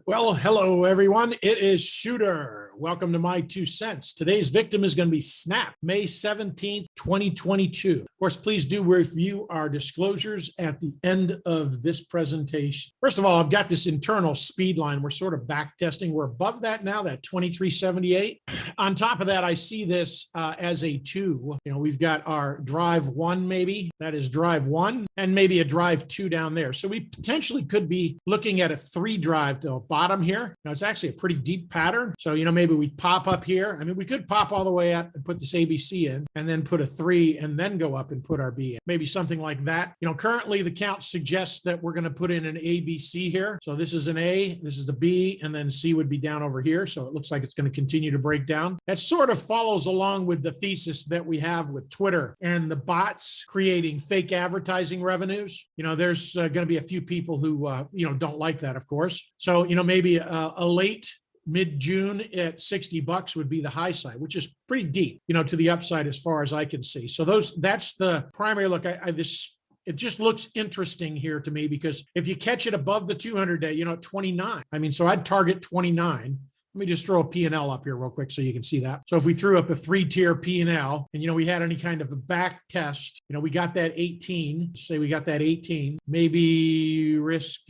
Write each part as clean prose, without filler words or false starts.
Well, hello, everyone. It is Shooter. Welcome to My2Cents. Today's victim is going to be Snap, May 17th, 2022. Of course, please do review our disclosures at the end of this presentation. First of all, I've got this internal speed line. We're sort of back testing. We're above that now, that 2378. On top of that, I see this as a 2. We've got our drive 1, maybe. That is drive 1, and maybe a drive 2 down there. So we potentially could be looking at a 3 drive to a bottom here. Now, it's actually a pretty deep pattern. So, maybe we pop up here. I mean, we could pop all the way up and put this ABC in and then put a 3 and then go up and put our B in. Maybe something like that. Currently the count suggests that we're going to put in an ABC here. So this is an A, this is the B, and then C would be down over here. So it looks like it's going to continue to break down. That sort of follows along with the thesis that we have with Twitter and the bots creating fake advertising revenues. There's going to be a few people who, don't like that, of course. So, maybe a late mid-June at $60 would be the high side, which is pretty deep, to the upside as far as I can see. So that's the primary look. It just looks interesting here to me because if you catch it above the 200-day, at 29, so I'd target 29. Let me just throw a P&L up here real quick so you can see that. So if we threw up a 3-tier P&L and, we had any kind of a back test, we got that 18, say we got that 18, maybe risk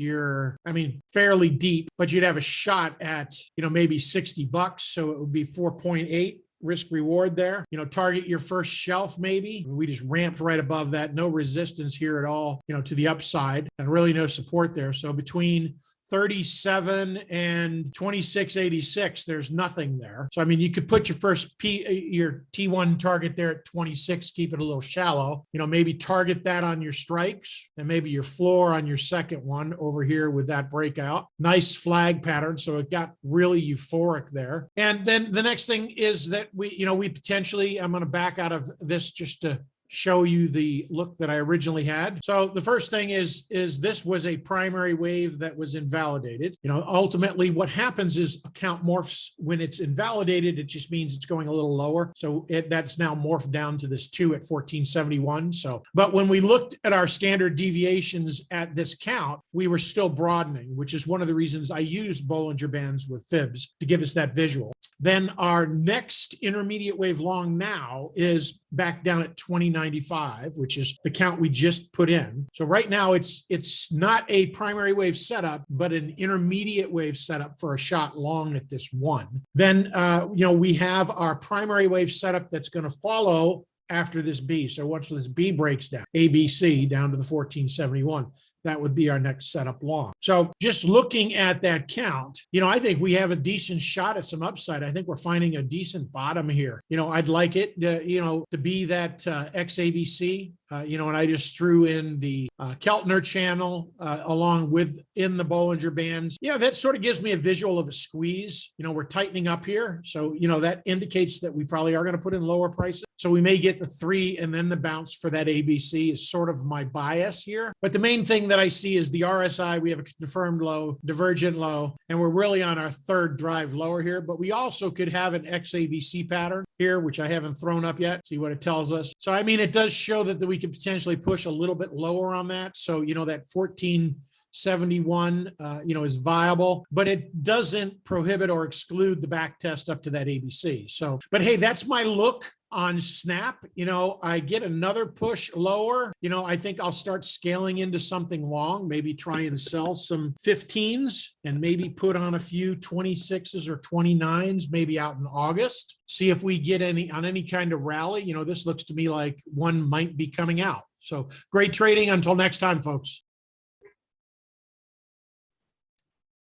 fairly deep, but you'd have a shot at, maybe $60. So it would be 4.8. risk reward there, target your first shelf. Maybe we just ramped right above that. No resistance here at all, to the upside and really no support there. So between 37 and 2686, there's nothing there. So, you could put your your T1 target there at 26, keep it a little shallow, maybe target that on your strikes and maybe your floor on your second one over here with that breakout. Nice flag pattern. So it got really euphoric there. And then the next thing is that we potentially, I'm going to back out of this just to show you the look that I originally had. So the first thing is this was a primary wave that was invalidated. Ultimately what happens is account morphs when it's invalidated. It just means it's going a little lower. So that's now morphed down to this 2 at 1471. So, but when we looked at our standard deviations at this count, we were still broadening, which is one of the reasons I used Bollinger Bands with fibs to give us that visual. Then our next intermediate wave long now is back down at 2095, which is the count we just put in. So right now it's not a primary wave setup, but an intermediate wave setup for a shot long at this 1. Then, we have our primary wave setup that's going to follow after this B. So once this B breaks down, ABC down to the 1471, that would be our next setup long. So just looking at that count, I think we have a decent shot at some upside. I think we're finding a decent bottom here. I'd like it, to be that XABC, and I just threw in the Keltner channel along with in the Bollinger Bands. That sort of gives me a visual of a squeeze. We're tightening up here. So, that indicates that we probably are going to put in lower prices. So we may get the 3 and then the bounce for that ABC is sort of my bias here. But the main thing that I see is the RSI. We have a confirmed low, divergent low, and we're really on our 3rd drive lower here. But we also could have an XABC pattern here, which I haven't thrown up yet. See what it tells us. So, it does show that we could potentially push a little bit lower on that. So, that 1471, is viable, but it doesn't prohibit or exclude the back test up to that ABC. So, but hey, that's my look on Snap. I get another push lower. I think I'll start scaling into something long, maybe try and sell some 15s and maybe put on a few 26s or 29s, maybe out in August. See if we get any kind of rally. This looks to me like one might be coming out. So great trading until next time, folks.